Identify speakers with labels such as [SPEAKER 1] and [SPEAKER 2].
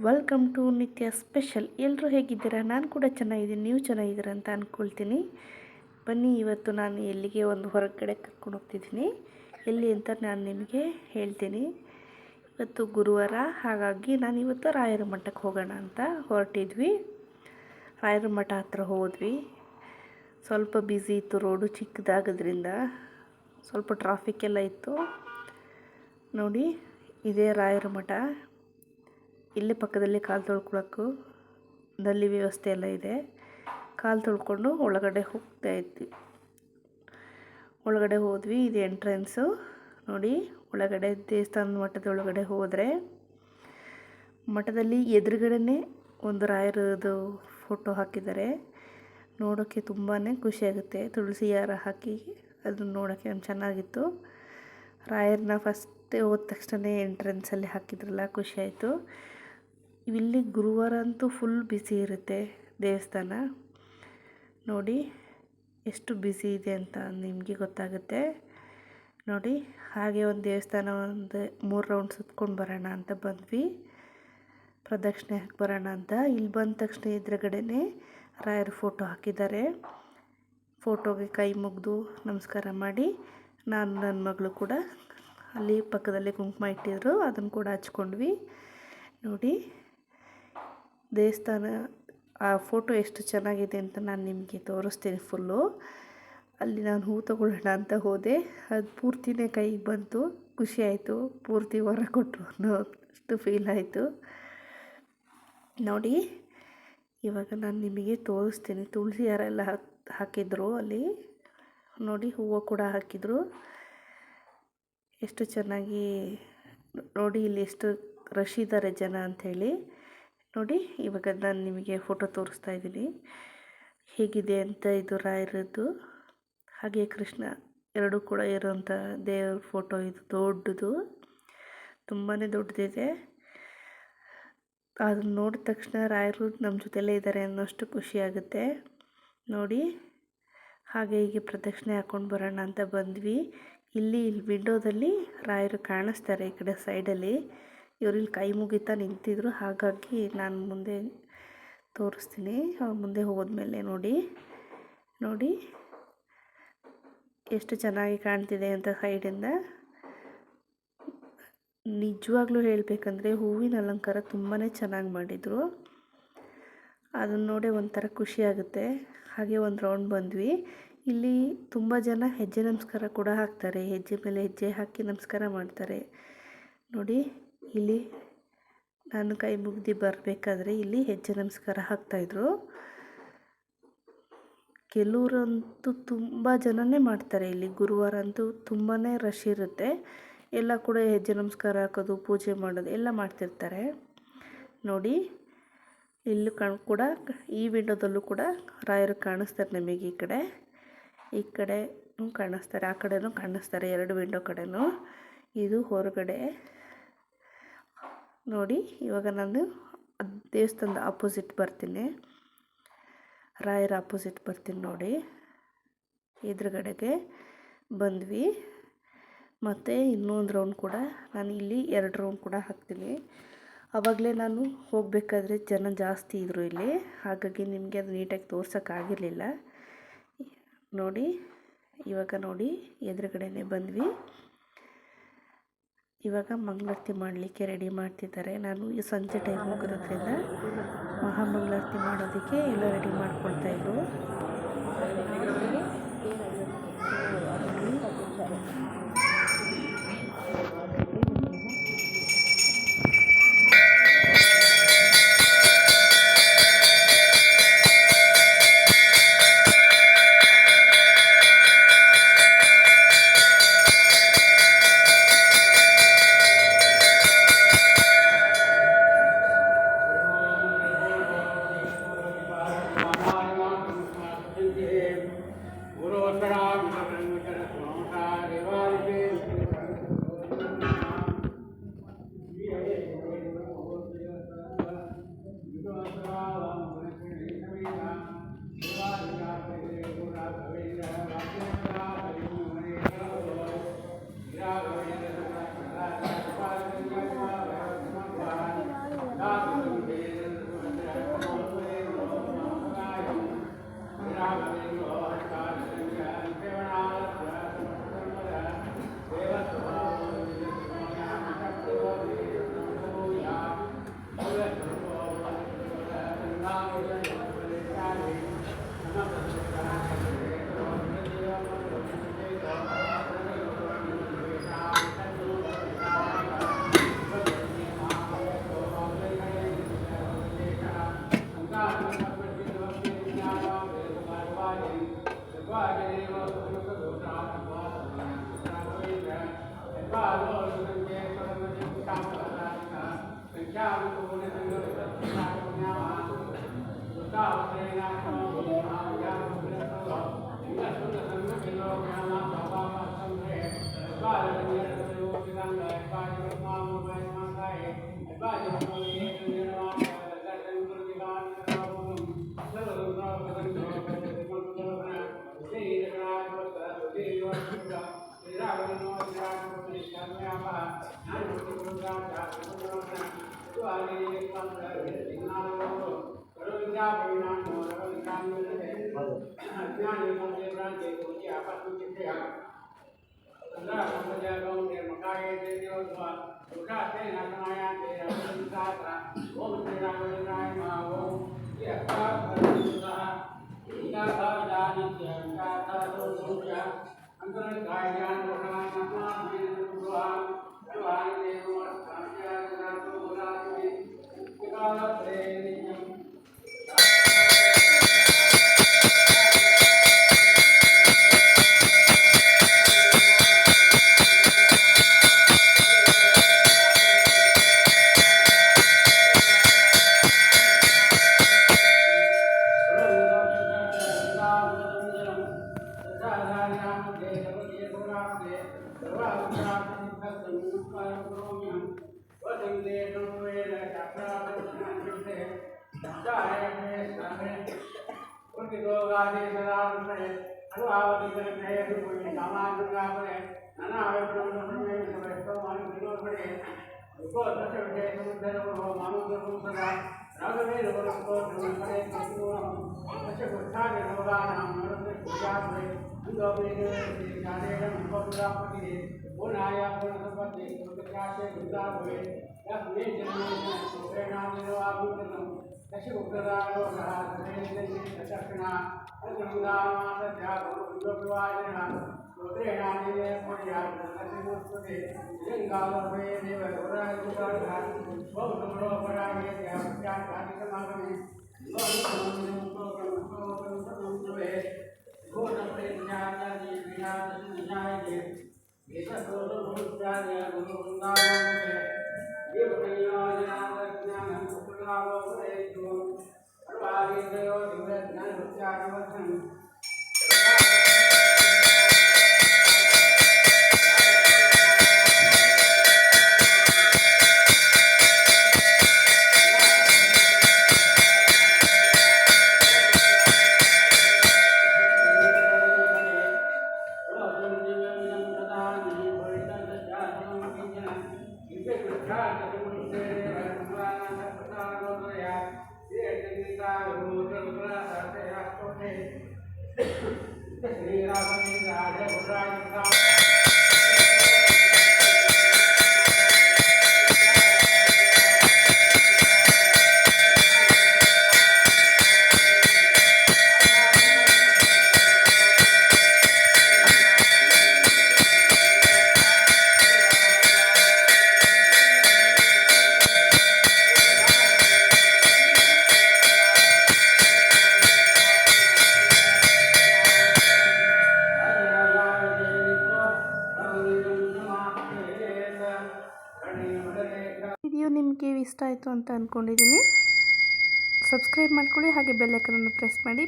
[SPEAKER 1] Welcome to ನಿತ್ಯ special. ಎಲ್ಲರೂ ಹೇಗಿದ್ದೀರಾ? ನಾನು ಕೂಡ ಚೆನ್ನಾಗಿದ್ದೀನಿ, ನೀವು ಚೆನ್ನಾಗಿದ್ದೀರಾ ಅಂತ ಅಂದ್ಕೊಳ್ತೀನಿ. ಬನ್ನಿ, ಇವತ್ತು ನಾನು ಎಲ್ಲಿಗೆ ಒಂದು ಹೊರಗಡೆ ಕರ್ಕೊಂಡು ಹೋಗ್ತಿದ್ದೀನಿ. ಎಲ್ಲಿ ಅಂತ ನಾನು ನಿಮಗೆ ಹೇಳ್ತೀನಿ. ಇವತ್ತು ಗುರುವಾರ, ಹಾಗಾಗಿ ನಾನು ಇವತ್ತು ರಾಯರ ಮಠಕ್ಕೆ ಹೋಗೋಣ ಅಂತ ಹೊರಟಿದ್ವಿ. ರಾಯರ ಮಠ ಹತ್ರ ಹೋದ್ವಿ. ಸ್ವಲ್ಪ ಬ್ಯುಸಿ ಇತ್ತು, ರೋಡು ಚಿಕ್ಕದಾಗೋದ್ರಿಂದ ಸ್ವಲ್ಪ ಟ್ರಾಫಿಕ್ ಎಲ್ಲ ಇತ್ತು. ನೋಡಿ, ಇದೇ ರಾಯರ ಮಠ. ಇಲ್ಲೇ ಪಕ್ಕದಲ್ಲಿ ಕಾಲು ತೊಳ್ಕೊಳಕ್ಕೂ ನಲ್ಲಿ ವ್ಯವಸ್ಥೆ ಎಲ್ಲ ಇದೆ. ಕಾಲು ತೊಳ್ಕೊಂಡು ಒಳಗಡೆ ಹೋಗ್ತಾ ಇದ್ವಿ. ಒಳಗಡೆ ಹೋದ್ವಿ. ಇದು ಎಂಟ್ರೆನ್ಸು. ನೋಡಿ, ಒಳಗಡೆ ದೇವಸ್ಥಾನದ ಮಠದ ಒಳಗಡೆ ಹೋದರೆ ಮಠದಲ್ಲಿ ಎದುರುಗಡೆನೇ ಒಂದು ರಾಯರದು ಫೋಟೋ ಹಾಕಿದ್ದಾರೆ. ನೋಡೋಕ್ಕೆ ತುಂಬಾ ಖುಷಿಯಾಗುತ್ತೆ. ತುಳಸಿ ಹಾರ ಹಾಕಿ ಅದನ್ನು ನೋಡೋಕ್ಕೆ ಒಂದು ಚೆನ್ನಾಗಿತ್ತು. ರಾಯರನ್ನ ಫಸ್ಟ್ ಹೋದ ತಕ್ಷಣ ಎಂಟ್ರೆನ್ಸಲ್ಲಿ ಹಾಕಿದ್ರಲ್ಲ, ಖುಷಿಯಾಯಿತು. ಇಲ್ಲಿ ಗುರುವಾರ ಅಂತೂ ಫುಲ್ ಬ್ಯುಸಿ ಇರುತ್ತೆ ದೇವಸ್ಥಾನ. ನೋಡಿ ಎಷ್ಟು ಬ್ಯುಸಿ ಇದೆ ಅಂತ ನಿಮಗೆ ಗೊತ್ತಾಗುತ್ತೆ. ನೋಡಿ, ಹಾಗೆ ಒಂದು ದೇವಸ್ಥಾನ ಒಂದು 3 ರೌಂಡ್ ಸುತ್ಕೊಂಡು ಬರೋಣ ಅಂತ ಬಂದ್ವಿ. ಪ್ರದಕ್ಷಿಣೆ ಹಾಕಿ ಬರೋಣ ಅಂತ. ಇಲ್ಲಿ ಬಂದ ತಕ್ಷಣ ಎದುರುಗಡೆನೇ ರಾಯರ ಫೋಟೋ ಹಾಕಿದ್ದಾರೆ. ಫೋಟೋಗೆ ಕೈ ಮುಗಿದು ನಮಸ್ಕಾರ ಮಾಡಿ, ನಾನು ನನ್ನ ಮಗಳು ಕೂಡ ಅಲ್ಲಿ ಪಕ್ಕದಲ್ಲಿ ಕುಂಕುಮ ಇಟ್ಟಿದ್ರು, ಅದನ್ನು ಕೂಡ ಹಚ್ಕೊಂಡ್ವಿ. ನೋಡಿ, ದೇವಸ್ಥಾನ ಆ ಫೋಟೋ ಎಷ್ಟು ಚೆನ್ನಾಗಿದೆ ಅಂತ ನಾನು ನಿಮಗೆ ತೋರಿಸ್ತೀನಿ ಫುಲ್ಲು. ಅಲ್ಲಿ ನಾನು ಹೂ ತೊಗೊಳ್ಳೋಣ ಅಂತ ಹೋದೆ, ಅದು ಪೂರ್ತಿನೇ ಕೈಗೆ ಬಂತು. ಖುಷಿಯಾಯಿತು. ಪೂರ್ತಿ ಹೊರ ಕೊಟ್ಟರು ಅನ್ನೋ ಅಷ್ಟು ಫೀಲ್ ಆಯಿತು. ನೋಡಿ, ಇವಾಗ ನಾನು ನಿಮಗೆ ತೋರಿಸ್ತೀನಿ. ತುಳಸಿ ಹಾರ ಎಲ್ಲ ಹಾಕಿದ್ರು ಅಲ್ಲಿ. ನೋಡಿ, ಹೂವು ಕೂಡ ಹಾಕಿದರು. ಎಷ್ಟು ಚೆನ್ನಾಗಿ ನೋಡಿ, ಇಲ್ಲಿ ಎಷ್ಟು ರಶ್ ಇದ್ದಾರೆ ಜನ ಅಂಥೇಳಿ. ನೋಡಿ, ಇವಾಗ ನಾನು ನಿಮಗೆ ಫೋಟೋ ತೋರಿಸ್ತಾ ಇದ್ದೀನಿ ಹೇಗಿದೆ ಅಂತ. ಇದು ರಾಯರದ್ದು, ಹಾಗೆ ಕೃಷ್ಣ ಎರಡೂ ಕೂಡ ಇರೋಂಥ ದೇವ್ರ ಫೋಟೋ. ಇದು ದೊಡ್ಡದು, ತುಂಬಾ ದೊಡ್ಡದಿದೆ. ಅದನ್ನು ನೋಡಿದ ತಕ್ಷಣ ರಾಯರು ನಮ್ಮ ಜೊತೆಲೇ ಇದ್ದಾರೆ ಅನ್ನೋಷ್ಟು ಖುಷಿಯಾಗುತ್ತೆ. ನೋಡಿ, ಹಾಗೆ ಹೀಗೆ ಪ್ರದಕ್ಷಿಣೆ ಹಾಕ್ಕೊಂಡು ಬರೋಣ ಅಂತ ಬಂದ್ವಿ. ಇಲ್ಲಿ ವಿಂಡೋದಲ್ಲಿ ರಾಯರು ಕಾಣಿಸ್ತಾರೆ ಈ ಕಡೆ ಸೈಡಲ್ಲಿ. ಇವರಿಲ್ಲಿ ಕೈ ಮುಗಿತಾ ನಿಂತಿದ್ರು, ಹಾಗಾಗಿ ನಾನು ಮುಂದೆ ತೋರಿಸ್ತೀನಿ. ಮುಂದೆ ಹೋದ್ಮೇಲೆ ನೋಡಿ ನೋಡಿ ಎಷ್ಟು ಚೆನ್ನಾಗಿ ಕಾಣ್ತಿದೆ ಅಂತ ಸೈಡಿಂದ. ನಿಜವಾಗ್ಲೂ ಹೇಳಬೇಕಂದ್ರೆ ಹೂವಿನ ಅಲಂಕಾರ ತುಂಬಾ ಚೆನ್ನಾಗಿ ಮಾಡಿದರು. ಅದನ್ನು ನೋಡಿ ಒಂಥರ ಖುಷಿಯಾಗುತ್ತೆ. ಹಾಗೆ ಒಂದು ರೌಂಡ್ ಬಂದ್ವಿ. ಇಲ್ಲಿ ತುಂಬ ಜನ ಹೆಜ್ಜೆ ನಮಸ್ಕಾರ ಕೂಡ ಹಾಕ್ತಾರೆ. ಹೆಜ್ಜೆ ಮೇಲೆ ಹೆಜ್ಜೆ ಹಾಕಿ ನಮಸ್ಕಾರ ಮಾಡ್ತಾರೆ. ನೋಡಿ, ಇಲ್ಲಿ ನಾನು ಕೈ ಮುಗ್ದು ಬರಬೇಕಾದ್ರೆ ಇಲ್ಲಿ ಹೆಜ್ಜೆ ನಮಸ್ಕಾರ ಹಾಕ್ತಾಯಿದ್ರು. ಕೆಲವರಂತೂ ತುಂಬ ಜನನೇ ಮಾಡ್ತಾರೆ. ಇಲ್ಲಿ ಗುರುವಾರ ಅಂತೂ ತುಂಬಾ ರಶ್ ಇರುತ್ತೆ. ಎಲ್ಲ ಕೂಡ ಹೆಜ್ಜೆ ನಮಸ್ಕಾರ ಹಾಕೋದು, ಪೂಜೆ ಮಾಡೋದು ಎಲ್ಲ ಮಾಡ್ತಿರ್ತಾರೆ. ನೋಡಿ, ಇಲ್ಲೂ ಕೂಡ ಈ ವಿಂಡೋದಲ್ಲೂ ಕೂಡ ರಾಯರು ಕಾಣಿಸ್ತಾರೆ ನಮಗೆ. ಈ ಕಡೆ ಕಾಣಿಸ್ತಾರೆ, ಆ ಕಡೆನೂ ಕಾಣಿಸ್ತಾರೆ, 2 ವಿಂಡೋ ಕಡೆನೂ. ಇದು ಹೊರಗಡೆ. ನೋಡಿ, ಇವಾಗ ನಾನು ದೇವಸ್ಥಾನದ ಆಪೋಸಿಟ್ ಬರ್ತೀನಿ, ರಾಯರ ಆಪೋಸಿಟ್ ಬರ್ತೀನಿ. ನೋಡಿ, ಎದುರುಗಡೆಗೆ ಬಂದ್ವಿ. ಮತ್ತು ಇನ್ನೊಂದು ರೌಂಡ್ ಕೂಡ ನಾನು ಇಲ್ಲಿ 2 ರೌಂಡ್ ಕೂಡ ಹಾಕ್ತೀನಿ. ಆವಾಗಲೇ ನಾನು ಹೋಗಬೇಕಾದ್ರೆ ಜನ ಜಾಸ್ತಿ ಇದ್ದರು ಇಲ್ಲಿ, ಹಾಗಾಗಿ ನಿಮಗೆ ಅದು ನೀಟಾಗಿ ತೋರ್ಸೋಕ್ಕಾಗಿರಲಿಲ್ಲ. ನೋಡಿ, ಇವಾಗ ನೋಡಿ ಎದುರುಗಡೆನೇ ಬಂದ್ವಿ. ಇವಾಗ ಮಂಗಳಾರತಿ ಮಾಡಲಿಕ್ಕೆ ರೆಡಿ ಮಾಡ್ತಿದ್ದಾರೆ. ನಾನು ಈ ಸಂಜೆ ಟೈಮ್ ಹೋಗೋದ್ರಿಂದ ಮಹಾಮಂಗಳಾರತಿ ಮಾಡೋದಕ್ಕೆ ಎಲ್ಲ ರೆಡಿ ಮಾಡ್ಕೊಳ್ತಾಯಿದ್ರು. ವಿಡಿಯೋ ನಿಮಗೆ ಇಷ್ಟ ಆಯಿತು ಅಂತ ಅಂದ್ಕೊಂಡಿದ್ದೀನಿ. ಸಬ್ಸ್ಕ್ರೈಬ್ ಮಾಡ್ಕೊಳ್ಳಿ, ಹಾಗೆ ಬೆಲ್ ಐಕನನ್ನು ಪ್ರೆಸ್ ಮಾಡಿ.